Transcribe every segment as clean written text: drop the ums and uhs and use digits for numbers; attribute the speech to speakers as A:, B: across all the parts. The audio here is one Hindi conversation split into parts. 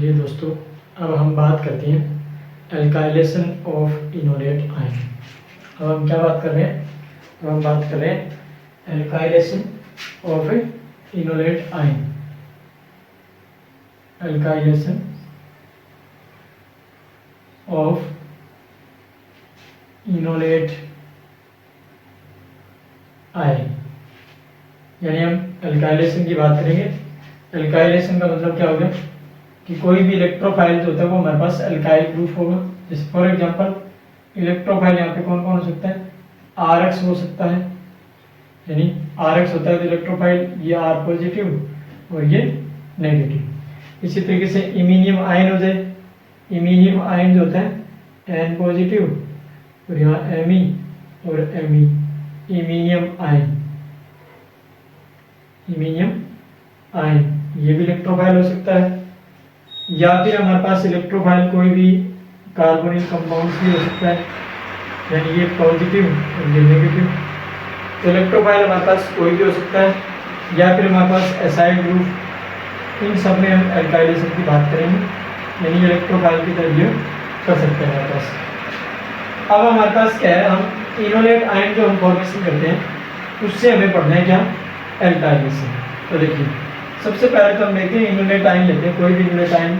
A: चलिए दोस्तों, अब हम बात करते हैं एल्काइलेशन ऑफ इनोलेट आयन। अब हम क्या बात कर रहे हैं? अब हम बात कर रहे हैं alkylation of enolate ion. Alkylation of enolate ion, यानी हम एल्काइलेशन की बात करेंगे। एल्काइलेशन का मतलब क्या हो गया कि कोई भी इलेक्ट्रोफाइल जो होता है वो हमारे पास एल्काइल ग्रुप होगा। जैसे फॉर एग्जांपल इलेक्ट्रोफाइल यहाँ पे कौन कौन हो सकता है? RX हो सकता है, यानी RX होता है तो इलेक्ट्रोफाइल ये R पॉजिटिव और ये नेगेटिव। इसी तरीके से इमीनियम आयन हो जाए, इमीनियम आयन जो होता है N पॉजिटिव और यहाँ Me और Me, iminium ion, iminium ion ये भी इलेक्ट्रोफाइल हो सकता है। या फिर हमारे पास इलेक्ट्रोफाइल कोई भी कार्बोनिल कंपाउंड भी हो सकता है, यानी ये पॉजिटिव और ये नेगेटिव। तो इलेक्ट्रोफाइल हमारे पास कोई भी हो सकता है, या फिर हमारे पास एसाइड ग्रुप। इन सब में हम एल्काइलेशन की बात करेंगे, यानी इलेक्ट्रोफाइल की तरह ये कर सकते हैं हमारे पास। अब हमारे पास क्या है, हम इनोलेट आयन जो हम फॉर्मेशन करते हैं उससे हमें पढ़ना है क्या? एल्काइलेशन। तो देखिए सबसे पहले तो हम देखते हैं इनोलेट आयन लेते हैं, कोई भी इनोलेट आयन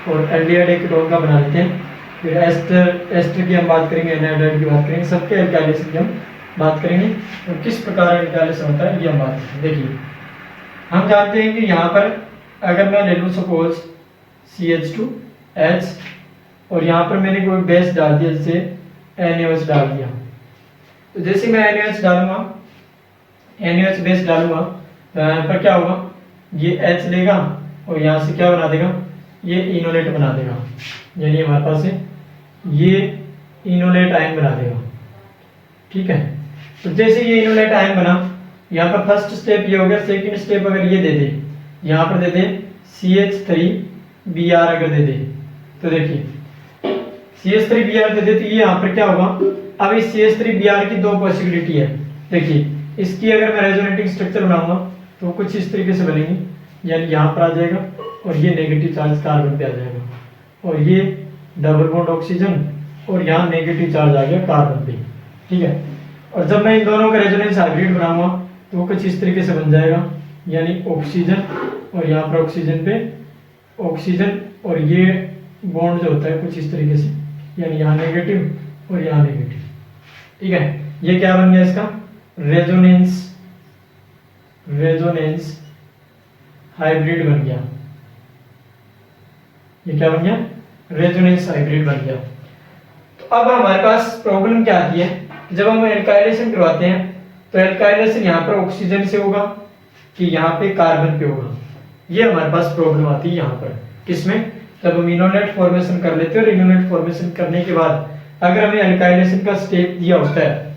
A: और एल्डिहाइड कीटोन का बना लेते हैं। फिर एस्टर की हम बात करेंगे, एनाहाइड्राइड की बात करेंगे, सबके एल्काइलेशन की हम बात करेंगे और किस प्रकार एल्काइलेशन होता है ये हम बात करेंगे। देखिए हम जानते हैं कि यहाँ पर अगर मैं ले लूँ सपोज CH2H और यहाँ पर मैंने कोई बेस डाल दिया, जैसे NaOH डाल दिया। तो जैसे मैं NaOH डालूंगा, NaOH बेस डालूंगा तो यहाँ पर क्या होगा, ये H लेगा और यहाँ से क्या बना देगा, ये इनोलेट बना देगा, यानी हमारे पास ये इनोलेट आयन बना देगा। ठीक है, तो जैसे ये इनोलेट आयन बना, यहाँ पर फर्स्ट स्टेप ये हो गया। सेकंड स्टेप अगर ये दे दे, यहाँ पर दे दे CH3Br अगर दे दे, तो देखिए CH3Br दे दे तो ये यहाँ पर क्या होगा, अब इस CH3Br की दो पॉसिबिलिटी है। देखिए इसकी अगर मैं रेजोनेटिंग स्ट्रक्चर बनाऊंगा तो कुछ इस तरीके से बनेगी, यानी यहाँ पर आ जाएगा और ये नेगेटिव चार्ज कार्बन पे आ जाएगा और ये डबल बॉन्ड ऑक्सीजन और यहाँ नेगेटिव चार्ज आ गया कार्बन पे। ठीक है, और जब मैं इन दोनों का रेजोनेंस हाइब्रिड बनाऊंगा तो कुछ इस तरीके से बन जाएगा, यानी ऑक्सीजन और यहाँ पर ऑक्सीजन पे ऑक्सीजन और ये बॉन्ड जो होता है कुछ इस तरीके से, यानी यहाँ नेगेटिव और यहाँ नेगेटिव। ठीक है, ये क्या बन गया इसका? रेजोनेंस हाइब्रिड बन गया। ये क्या बन गया? रेजोनेंस हाइब्रिड बन गया। तो अब हमारे पास प्रॉब्लम क्या आती है, जब हम एल्काइलेशन करवाते हैं तो एल्काइलेशन यहाँ पर ऑक्सीजन से होगा कि यहाँ पे कार्बन पे होगा, ये हमारे पास प्रॉब्लम आती है यहाँ पर। किसमें? जब हम इनोलेट फॉर्मेशन कर लेते हैं और इनोलेट फॉर्मेशन करने के बाद अगर हमें एल्काइलेशन का स्टेप दिया होता है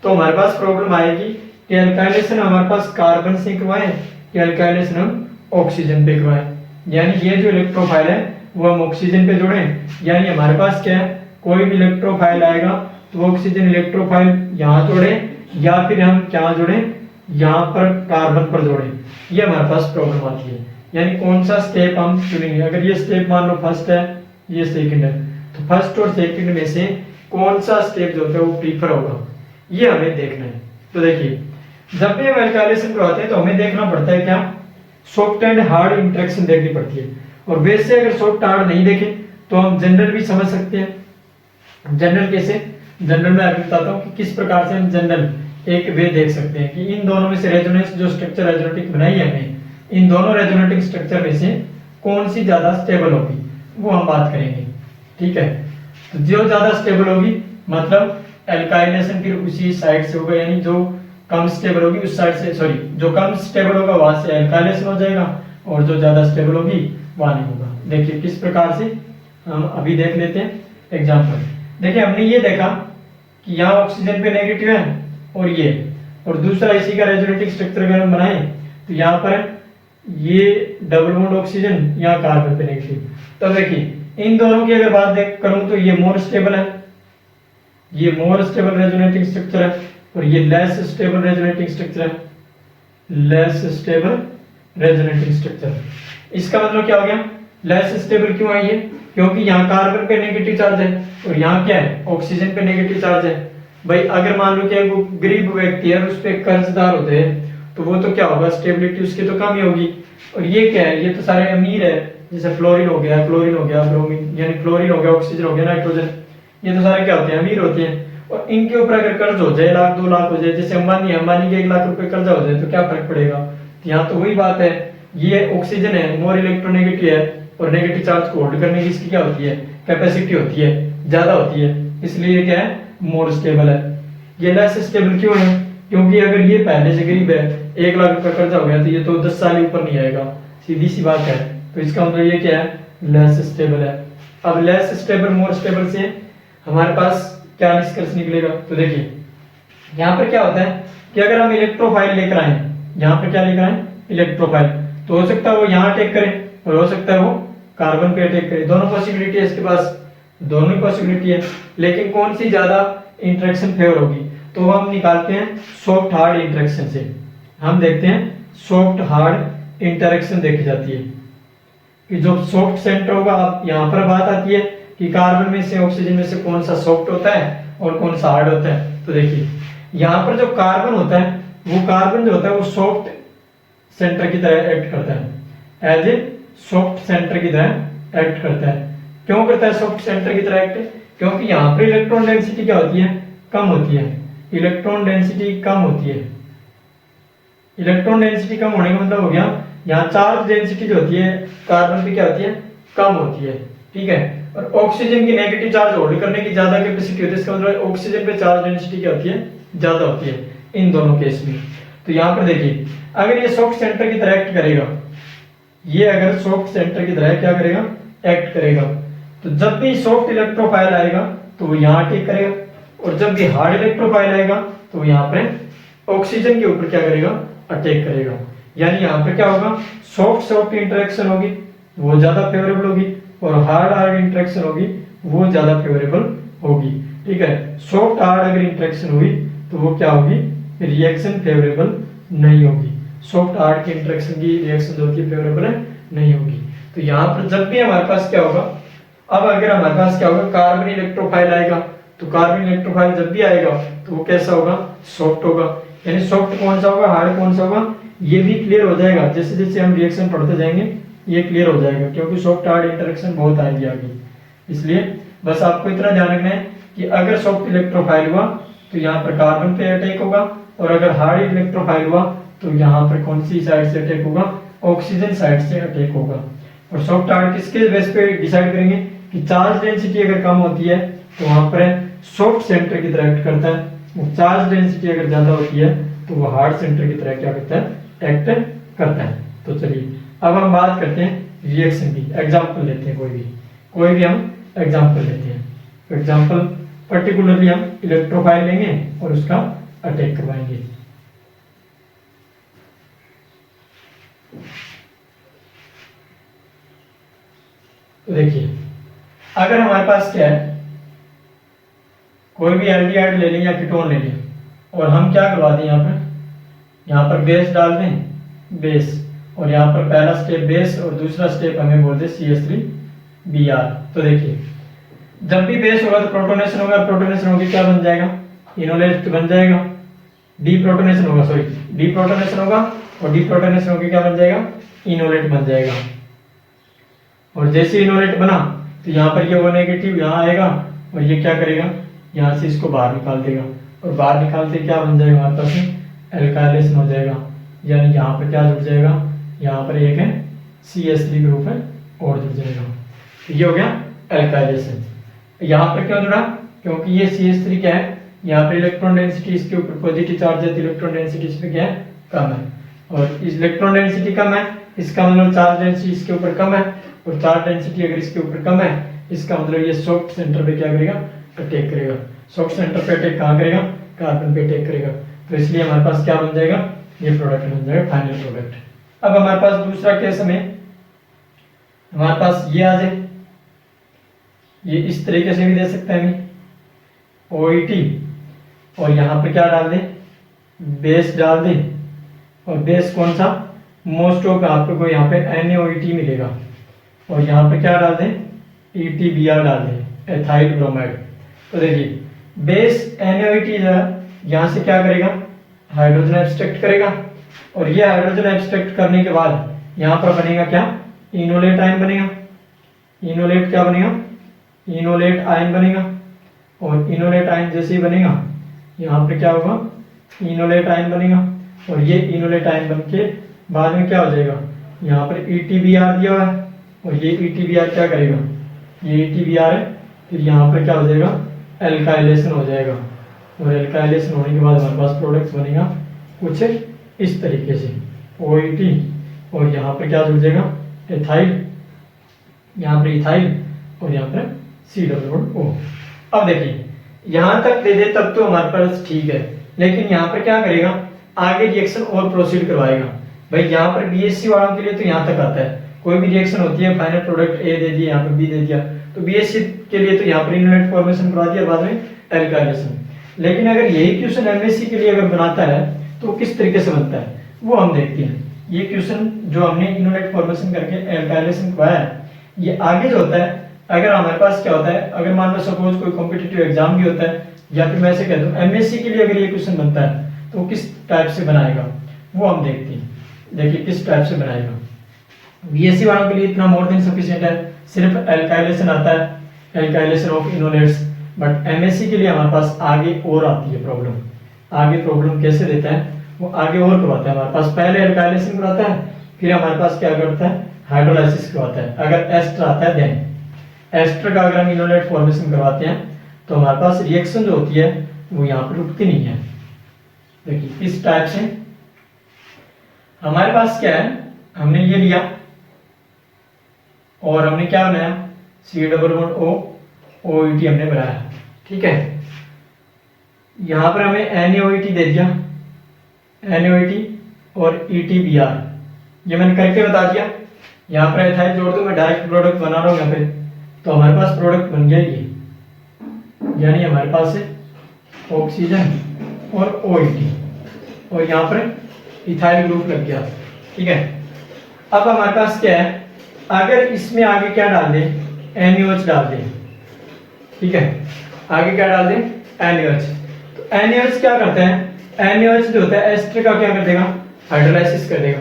A: तो हमारे पास प्रॉब्लम आएगी कि एल्काइलेशन हमारे पास कार्बन से करवाएं या एल्काइलेशन हम ऑक्सीजन पे करवाएं। यानी ये जो इलेक्ट्रोफाइल है वो हम ऑक्सीजन पे जोड़ें, यानी हमारे पास क्या है, कोई भी इलेक्ट्रोफाइल आएगा तो ऑक्सीजन इलेक्ट्रोफाइल यहाँ जोड़ें या फिर हम क्या जोड़ें, यहाँ पर कार्बन पर जोड़ें। ये हमारे पास प्रॉब्लम आती है, यानी कौन सा स्टेप हम चुनेंगे। अगर ये स्टेप मान लो फर्स्ट है, ये सेकंड है, तो फर्स्ट और सेकंड में से कौन सा स्टेप जो होता है वो प्रीफर होगा, ये हमें देखना है। तो देखिए जब भी हम एल्काइलेशन करवाते हैं तो हमें देखना पड़ता है क्या, सॉफ्ट एंड हार्ड इंटरेक्शन देखनी पड़ती है। और वैसे अगर सॉफ्ट हार्ड नहीं देखें तो हम जनरल भी समझ सकते हैं। जनरल कैसे? जनरल में आपको बताता हूँ कि किस प्रकार से हम जनरल एक वे देख सकते हैं कि इन दोनों में से रेजोनेंस जो स्ट्रक्चर रेजोनेटिक बनाई है हमने, इन दोनों रेजोनेटिक स्ट्रक्चर में से कौन सी ज्यादा स्टेबल होगी वो हम बात करेंगे। ठीक है, तो जो ज्यादा स्टेबल होगी मतलब एल्काइलेशन फिर उसी साइड से होगा, यानी जो कम स्टेबल होगी उस साइड से, सॉरी जो कम स्टेबल होगा वहां से एल्काइलेशन हो जाएगा और जो ज्यादा स्टेबल होगी वहां नहीं होगा। देखिए किस प्रकार से हम अभी देख लेते हैं एग्जांपल। देखिए हमने ये देखा कि यहाँ ऑक्सीजन पे नेगेटिव है और दूसरा इसी का रेजोनेटिक स्ट्रक्चर अगर हम बनाए तो यहाँ पर ये डबल बॉन्ड ऑक्सीजन, यहाँ कार्बन पे नेगेटिव। तो देखिए इन दोनों की अगर बात करूं तो ये मोर स्टेबल है, ये मोर स्टेबल रेजोनेटिंग स्ट्रक्चर है और ये लेस स्टेबल रेजोनेटिंग स्ट्रक्चर है, लेस स्टेबल रेजोनेटिंग स्ट्रक्चर। इसका मतलब क्या हो गया लेस स्टेबल क्यों आई है? क्योंकि यहाँ कार्बन पे नेगेटिव चार्ज है और यहाँ क्या है, ऑक्सीजन पे नेगेटिव चार्ज है। भाई अगर मान लो कि वो गरीब व्यक्ति है, उस पे कर्जदार होते हैं, तो वो तो क्या होगा, स्टेबिलिटी उसकी तो कम ही होगी। और ये क्या है, ये तो सारे अमीर है, जैसे फ्लोरीन हो गया, क्लोरीन हो गया, ब्रोमीन, यानी फ्लोरीन हो गया, ऑक्सीजन हो गया, नाइट्रोजन, ये तो सारे क्या होते हैं, अमीर होते हैं। और इनके ऊपर अगर कर्ज हो जाए, 1 लाख 2 लाख हो जाए, जैसे अंबानी अंबानी के 1 लाख रुपए कर्जा हो जाए, तो क्या फर्क पड़ेगा? यहाँ तो वही बात है, ये ऑक्सीजन है, मोर इलेक्ट्रोनेगेटिव है, और नेगेटिव चार्ज को होल्ड करने की इसकी क्या होती है, कैपेसिटी होती है, ज्यादा होती है, इसलिए क्या है, मोर स्टेबल है। ये लेस स्टेबल क्यों है? क्योंकि अगर ये पहले से गरीब है, 1 लाख रुपए कर्जा हो गया, तो ये तो 10 साल ऊपर नहीं आएगा, सीधी सी बात है। तो इसका मतलब ये क्या है, लेस स्टेबल है। अब लेस स्टेबल मोर स्टेबल से हमारे पास क्या निष्कर्ष निकलेगा? तो देखिए यहाँ पर क्या होता है कि अगर हम इलेक्ट्रोफाइल लेकर आए, यहाँ पर क्या लेकर आए, इलेक्ट्रोफाइल, तो हो सकता है वो यहाँ अटैक करे और हो सकता है वो कार्बन पे अटैक करे, दोनों पॉसिबिलिटी है इसके पास, दोनों ही पॉसिबिलिटी है। लेकिन कौन सी ज्यादा इंटरेक्शन फेवर होगी? तो हम निकालते हैं सॉफ्ट हार्ड इंटरेक्शन से, हम देखते हैं सॉफ्ट हार्ड इंटरेक्शन देखी जाती है कि जो सॉफ्ट सेंटर होगा। अब यहाँ पर बात आती है कि कार्बन में से, ऑक्सीजन में से कौन सा सॉफ्ट होता है और कौन सा हार्ड होता है। तो देखिए यहाँ पर जो कार्बन होता है, वो कार्बन जो होता है वो सॉफ्ट सेंटर की तरह एक्ट करता है, एज ए सॉफ्ट सेंटर की तरह एक्ट करता है। क्यों करता है सॉफ्ट सेंटर की तरह एक्ट? क्योंकि यहाँ पर इलेक्ट्रॉन डेंसिटी क्या होती है, कम होती है, इलेक्ट्रॉन डेंसिटी कम होती है। इलेक्ट्रॉन डेंसिटी कम होने का मतलब हो गया, यहाँ चार्ज डेंसिटी जो होती है कार्बन पे क्या होती है, कम होती है, ठीक है। और ऑक्सीजन की नेगेटिव चार्ज होल्ड करने की ज्यादा कैपेसिटी होती है, इसका मतलब ऑक्सीजन पे चार्ज डेंसिटी क्या होती है, ज्यादा होती है इन दोनों केस में। तो यहाँ पर देखिए अगर ये सॉफ्ट सेंटर की तरह एक्ट करेगा, ये अगर सॉफ्ट सेंटर की तरह क्या करेगा, एक्ट करेगा, तो जब भी सॉफ्ट इलेक्ट्रोफाइल आएगा तो वो यहाँ अटैक करेगा, और जब भी हार्ड इलेक्ट्रोफाइल आएगा तो वो यहाँ पे ऑक्सीजन के ऊपर क्या करेगा, अटैक करेगा। यानी यहाँ पे क्या होगा, सॉफ्ट सॉफ्ट इंटरेक्शन होगी वो ज्यादा फेवरेबल होगी, और हार्ड हार्ड इंटरेक्शन होगी वो ज्यादा फेवरेबल होगी, ठीक है। सॉफ्ट हार्ड अगर इंटरेक्शन हुई तो वो क्या होगी, रिएक्शन फेवरेबल नहीं होगी, सॉफ्ट हार्ड की इंटरेक्शन की रिएक्शन जो होती है फेवरेबल नहीं होगी। तो यहाँ पर जब भी हमारे पास क्या होगा, अब अगर हमारे पास क्या होगा, कार्बन इलेक्ट्रोफाइल आएगा, तो कार्बन इलेक्ट्रोफाइल जब भी आएगा तो वो कैसा होगा, सॉफ्ट होगा। यानी सॉफ्ट कौन सा होगा, हार्ड कौन सा होगा, ये भी क्लियर हो जाएगा जैसे जैसे हम रिएक्शन पढ़ते जाएंगे, ये क्लियर हो जाएगा, क्योंकि सॉफ्ट हार्ड इंटरेक्शन बहुत आएगी आगे। इसलिए बस आपको इतना ध्यान रखना है कि अगर सॉफ्ट इलेक्ट्रोफाइल हुआ तो यहाँ पर कार्बन पे अटैक होगा, और अगर हार्ड इलेक्ट्रोफाइल हुआ तो यहाँ पर कौन सी साइड से अटैक होगा, ऑक्सीजन साइड से अटैक होगा। और सॉफ्ट हार्ड किसके बेस पे डिसाइड करेंगे कि चार्ज डेंसिटी अगर कम होती है तो वहां पर सॉफ्ट सेंटर की तरह एक्ट करता है, चार्ज डेंसिटी अगर ज्यादा होती है तो वो हार्ड सेंटर की तरह क्या करता है, एक्ट करता है। तो चलिए अब हम बात करते हैं रिएक्शन की, एग्जांपल लेते हैं, कोई भी हम एग्जांपल लेते हैं। एग्जांपल पर्टिकुलरली हम इलेक्ट्रोफाइल लेंगे और उसका अटैक करवाएंगे। तो देखिए अगर हमारे पास क्या है, कोई भी एल्डिहाइड ले लें या कीटोन ले लें, और हम क्या करवा दें, यहाँ पर बेस डाल दें, बेस, और यहाँ पर पहला स्टेप बेस और दूसरा स्टेप हमें बोल दे CH3Br। तो देखिए जब भी बेस होगा तो प्रोटोनेशन होगा, प्रोटोनेशन होगी क्या बन जाएगा, इनोलेट बन जाएगा, डीप्रोटोनेशन होगा, सॉरी डीप्रोटोनेशन होगा, और डीप्रोटोनेशन होकर क्या बन जाएगा, इनोलेट बन जाएगा। और जैसे इनोलेट बना तो यहाँ पर ये O नेगेटिव यहाँ आएगा, और ये क्या करेगा, यहाँ से इसको बाहर निकाल देगा, और बाहर निकालते क्या बन जाएगा, हमारे पास एल्काइलेशन हो जाएगा। यानी यहाँ पर क्या जुड़ जाएगा, यहाँ पर एक है CH3 ग्रुप है और जुड़ जाएगा, ये हो गया एल्काइलेशन। यहाँ पर क्यों जुड़ा, क्योंकि ये CH3 क्या है, यहाँ पर इलेक्ट्रॉन डेंसिटी इसके ऊपर पॉजिटिव चार्ज है, तो इलेक्ट्रॉन डेंसिटी इस पे क्या है, कम है, और इलेक्ट्रॉन डेंसिटी कम है, इसका मतलब चार्ज डेंसिटी इसके ऊपर कम है, और चार्ज डेंसिटी अगर इसके ऊपर कम है, इसका मतलब ये सॉफ्ट सेंटर पे क्या करेगा, अटैक करेगा। सॉफ्ट सेंटर पे अटैक कहाँ करेगा, कार्बन पे अटैक करेगा। तो इसलिए हमारे पास क्या बन जाएगा, ये प्रोडक्ट बन जाएगा, फाइनल प्रोडक्ट। अब हमारे पास दूसरा केस हमें, हमारे पास ये आ जाए, ये इस तरीके से भी दे सकते हैं हमें OET, और यहाँ पे क्या डाल दें, बेस डाल दें, और बेस कौन सा, मोस्ट ऑफ आपको यहाँ पे NaOET मिलेगा, और यहाँ पे क्या डाल दें, ETBr डाल दें, एथाइल ब्रोमाइड। तो देखिए बेस NaOH यहाँ से क्या करेगा, हाइड्रोजन एब्स्ट्रैक्ट करेगा, और ये हाइड्रोजन एब्स्ट्रैक्ट करने के बाद यहाँ पर बनेगा क्या, इनोलेट आयन बनेगा। इनोलेट क्या बनेगा, इनोलेट आयन बनेगा, और इनोलेट आयन जैसे ही बनेगा यहाँ पे क्या होगा, इनोलेट आयन बनेगा, और ये इनोलेट आयन बन के बाद में क्या हो जाएगा, यहाँ पर ETBr दिया हुआ है, और ये ETBr क्या करेगा, ये ETBr है, फिर यहाँ पर क्या हो जाएगा, एल्काइलेशन हो जाएगा, और एल्काइलेशन होने के बाद हमारे पास प्रोडक्ट्स बनेगा कुछ इस तरीके से, OET, और यहाँ पर क्या जुड़ जाएगा, एथाइल, यहाँ पर इथाइल, और यहाँ पर COO। अब देखिए यहाँ तक दे दे तब तो हमारे पास ठीक है, लेकिन यहाँ पर क्या करेगा, आगे रिएक्शन और प्रोसीड करवाएगा। भाई यहाँ पर BSc वालों के लिए तो यहाँ तक आता है, कोई भी रिएक्शन होती है, फाइनल प्रोडक्ट A दे दिया, यहाँ पर B दे दिया, तो BSc के लिए तो यहाँ पर इनलेट फॉर्मेशन करवा दिया, बाद में एल्काइलेशन। लेकिन अगर यही क्वेश्चन MSc के लिए अगर बनाता है तो किस तरीके से बनता है वो हम देखते हैं। ये क्वेश्चन जो हमने इनलेट फॉर्मेशन करके एल्काइलेशन करवाया है, ये आगे जो होता है, अगर हमारे पास क्या होता है, अगर मान लो सपोज कोई कॉम्पिटिटिव एग्जाम भी होता है, या फिर मैं ऐसे कह दूं MSc के लिए अगर ये क्वेश्चन बनता है तो किस टाइप से बनाएगा वो हम देखते हैं। देखिए किस टाइप से बनाएगा। BSc वालों के लिए इतना मोर देन सफिशिएंट है, सिर्फ एल्काइलेशन आता है, एल्काइलेशन ऑफ इनोलेट्स। बट MSc के लिए हमारे पास आगे और आती है प्रॉब्लम। आगे प्रॉब्लम कैसे देता है, वो आगे और करवाता है हमारे पास, पहले एल्काइलेशन करवाता है, फिर हमारे पास क्या करता है, हाइड्रोलाइसिस करवाता है। अगर एस्टर आता है देन एस्टर का अगर हम इनोलेट फॉर्मेशन करवाते हैं तो हमारे पास रिएक्शन जो होती है वो यहाँ पर रुकती नहीं है। देखिए इस टाइप से हमारे पास क्या है, हमने ये लिया और हमने क्या बनाया, COO OET हमने बनाया, ठीक है। यहाँ पर हमें NaOH दे दिया, NaOH और ETBr, ये मैंने करके बता दिया। यहाँ पर एथाइल जोड़ दूं, मैं डायरेक्ट प्रोडक्ट बना रहा हूँ यहाँ पे, तो हमारे पास प्रोडक्ट बन गया ये, यानी हमारे पास है ऑक्सीजन और OET, और यहाँ पर इथाइल ग्रुप लग गया, ठीक है। अब हमारे पास क्या है, अगर इसमें आगे क्या डाल दें, NaOH डाल दें, ठीक है, आगे क्या डाल दें, NaOH। तो NaOH क्या करता है, NaOH जो होता है एस्टर का क्या कर देगा, हाइड्रोलाइसिस कर देगा।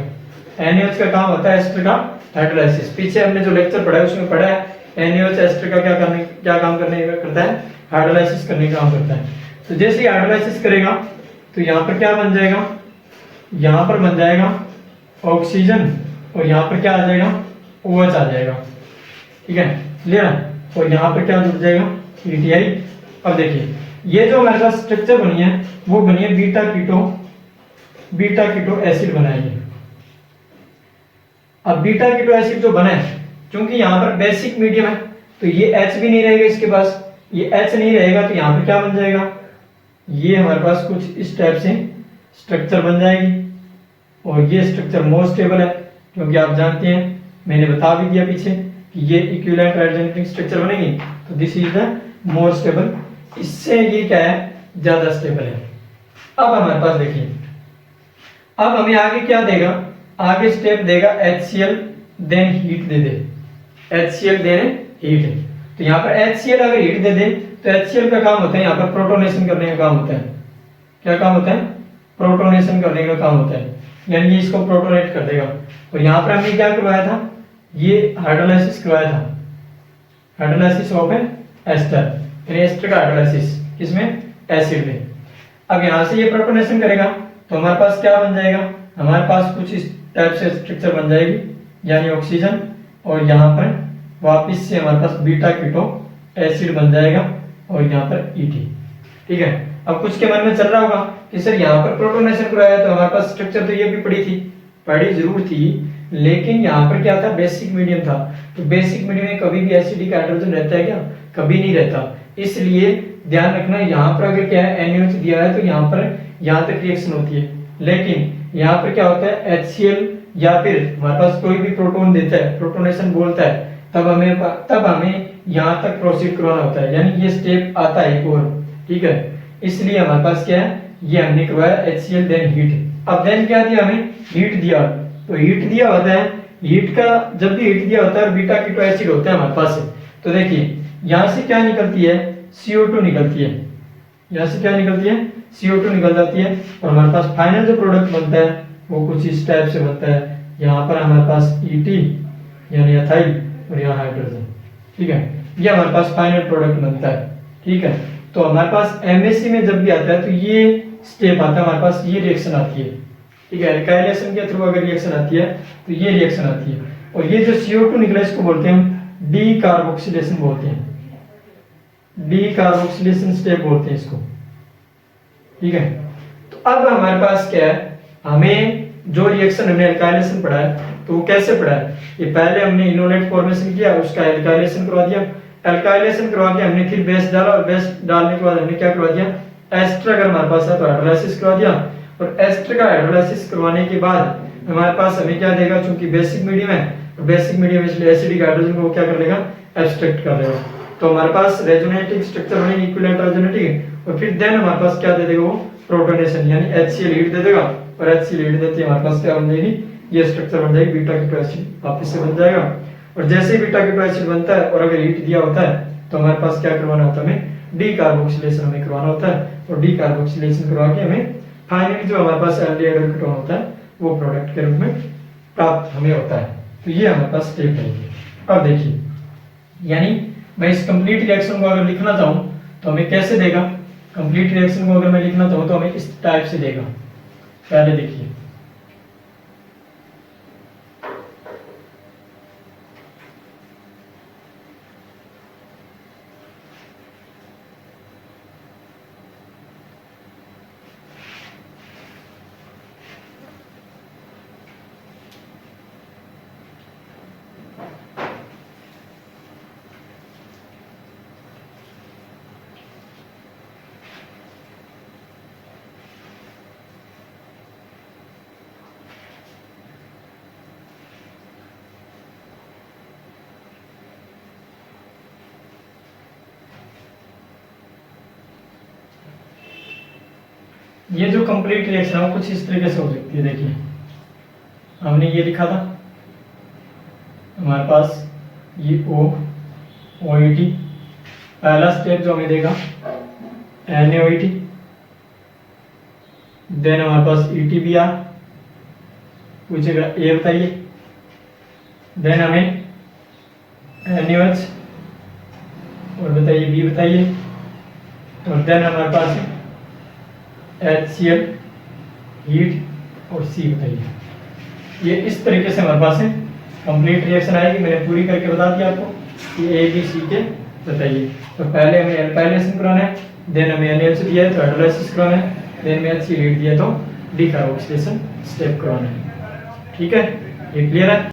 A: NaOH का काम होता है एस्टर का हाइड्रोलाइसिस। पीछे हमने जो लेक्चर पढ़ा है उसमें पढ़ा है NaOH एस्टर का क्या काम करने का करता है, हाइड्रोलाइसिस करने का काम करता है। तो जैसे ही हाइड्रोलाइसिस करेगा तो यहाँ पर क्या बन जाएगा, यहाँ पर बन जाएगा ऑक्सीजन, और यहाँ पर क्या आ जाएगा, OH आ जाएगा, ठीक है, क्लियर। और यहाँ पर क्या जुड़ जाएगा, ETI। अब देखिए ये जो हमारे पास स्ट्रक्चर बनी है वो बनी है बीटा कीटो एसिड बनाएंगे। अब बीटा कीटो एसिड जो बना है, क्योंकि यहाँ पर बेसिक मीडियम है तो ये H भी नहीं रहेगा इसके पास, ये H नहीं रहेगा तो यहाँ पर क्या बन जाएगा, ये हमारे पास कुछ इस टाइप से स्ट्रक्चर बन जाएगी। और ये स्ट्रक्चर मोर स्टेबल है, क्योंकि आप जानते हैं मैंने बता भी दिया पीछे कि ये इक्विवेलेंट हाइड्रोजन स्ट्रक्चर बनेगी, तो this is the more stable, इससे ये क्या है, ज्यादा स्टेबल है। अब हमारे पास देखिए, अब हमें आगे क्या देगा, आगे स्टेप देगा HCl देन हीट दे दे, HCl देन हीट। तो यहाँ पर HCl अगर हीट दे दे तो HCl का काम होता है यहाँ पर प्रोटोनेशन करने का काम होता है। क्या काम होता है, प्रोटोनेशन करने का काम होता है, यानी ये इसको प्रोटोनेट कर देगा। और यहाँ पर हमने क्या करवाया था, ये हाइड्रोलाइसिस करवाया था, हाइड्रोलाइसिस ऑफ एस्टर, यानी एस्टर का हाइड्रोलाइसिस किसमें, एसिड में। अब यहाँ से ये प्रोटोनेशन करेगा तो हमारे पास क्या बन जाएगा, हमारे पास कुछ इस टाइप से स्ट्रक्चर बन जाएगी, यानी ऑक्सीजन, और यहाँ पर वापस से हमारे पास बीटा कीटो एसिड बन जाएगा, और यहाँ पर ET, ठीक है। अब कुछ के मन में चल रहा होगा कि सर यहाँ पर प्रोटोनेशन कराया तो हमारे पास स्ट्रक्चर तो ये भी पड़ी जरूर थी, लेकिन यहाँ पर क्या था, बेसिक मीडियम था। तो बेसिक मीडियम में कभी भी एसिडिक हाइड्रोजन रहता है क्या, कभी नहीं रहता। इसलिए ध्यान रखना, यहाँ पर अगर क्या है NaOH दिया है तो यहाँ पर यहाँ तक रिएक्शन होती है, लेकिन यहाँ पर क्या होता है HCl या फिर हमारे पास कोई भी प्रोटोन देता है, प्रोटोनेशन बोलता है, तब हमें यहाँ तक प्रोसीड करवाना होता है, यानी ये स्टेप आता है एक और, ठीक है। इसलिए हमारे पास क्या है, ये हमने करवाया HCl देन हीट। अब देन क्या दिया, हमें हीट दिया, तो हीट दिया होता है हीट का जब भी हीट दिया होता है और बीटा कीटो एसिड होता है हमारे पास से, तो देखिए यहाँ से क्या निकलती है, CO2 निकलती है, यहाँ से क्या निकलती है, CO2 निकल जाती है, और हमारे पास फाइनल जो प्रोडक्ट बनता है वो कुछ इस टाइप से बनता है। यहाँ पर हमारे पास ET यानी एथाइल और यहाँ हाइड्रोजन, ठीक है, ये हमारे पास फाइनल प्रोडक्ट बनता है, ठीक है। तो हमारे पास MSc में जब भी आता है तो ये स्टेप आता है हमारे पास, ये रिएक्शन आती है, ठीक है, एल्काइलेशन के थ्रू अगर रिएक्शन आती है तो ये रिएक्शन आती है, और ये जो CO2 निकला इसको बोलते हैं हम डी कार्बोक्सिलेशन बोलते हैं, डी कार्बोक्सिलेशन स्टेप बोलते हैं इसको, ठीक है। तो अब हमारे पास क्या है, हमें जो रिएक्शन हमने एल्काइलेशन पढ़ा है तो वो कैसे पढ़ा है, ये पहले हमने इनोलेट फॉर्मेशन किया, उसका एल्काइलेशन करवा दिया, एल्काइलेशन करवा के हमने फिर बेस डाला, और बेस डालने के बाद हमने क्या करवा दिया, एस्टर अगर हमारे पास है तो हाइड्रोलाइसिस करवा दिया, और एस्टर का हाइड्रोलाइसिस करवाने के बाद हमारे पास हमें क्या देगा, चूंकि बेसिक मीडियम है, बेसिक मीडियम इसलिए एसिडिक हाइड्रोजन को क्या कर लेगा, एब्स्ट्रैक्ट कर लेगा, तो हमारे पास रेजोनेटिक स्ट्रक्चर बनेगी, इक्विवेलेंट रेजोनेटिक, और फिर देन हमारे पास क्या दे देगा वो प्रोटोनेशन यानी HCl हीट दे देगा, और HCl हीट देते हमारे पास क्या बन जाएगी, ये स्ट्रक्चर बन जाएगी, बीटा कीटो एसिड वापस से बन जाएगा, और जैसे ही बीटा कीटो एसिड बनता है और अगर हीट दिया होता है तो हमारे पास क्या करवाना होता है, हमें डी कार्बोक्सिलेशन हमें करवाना होता है, और डी कार्बोक्सिलेशन करवा के हमें फाइनली जो हमारे पास एल्डिहाइड कीटोन होता है वो प्रोडक्ट के रूप में प्राप्त हमें होता है। तो ये हमारे पास स्टेप है। अब देखिए, यानी मैं इस कंप्लीट रिएक्शन को अगर लिखना चाहूँ तो हमें कैसे देगा, कंप्लीट रिएक्शन को अगर मैं लिखना चाहूँ तो हमें इस टाइप से देगा। पहले देखिए, ये जो कंप्लीट रिएक्शन है वो कुछ इस तरीके से हो सकती है। देखिए, हमने ये लिखा था हमारे पास ये OET, पहला स्टेप जो हमें देगा NaOET, देन हमारे पास ETBr पूछेगा A बताइए, देन हमें NaOH और बताइए B बताइए, और देन हमारे पास HCl हीट और C बताइए। ये इस तरीके से हमारे पास है कंप्लीट रिएक्शन आएगी। मैंने पूरी करके बता दिया आपको कि ABC के बताइए। तो पहले हमें एल्काइलेशन कराना है, देन हमें NaOH दिया है तो हाइड्रोलाइसिस कराना है, देन में HCl हीट दिया तो डीकार्बोक्सिलेशन स्टेप करवाना है। ठीक है, ये क्लियर है।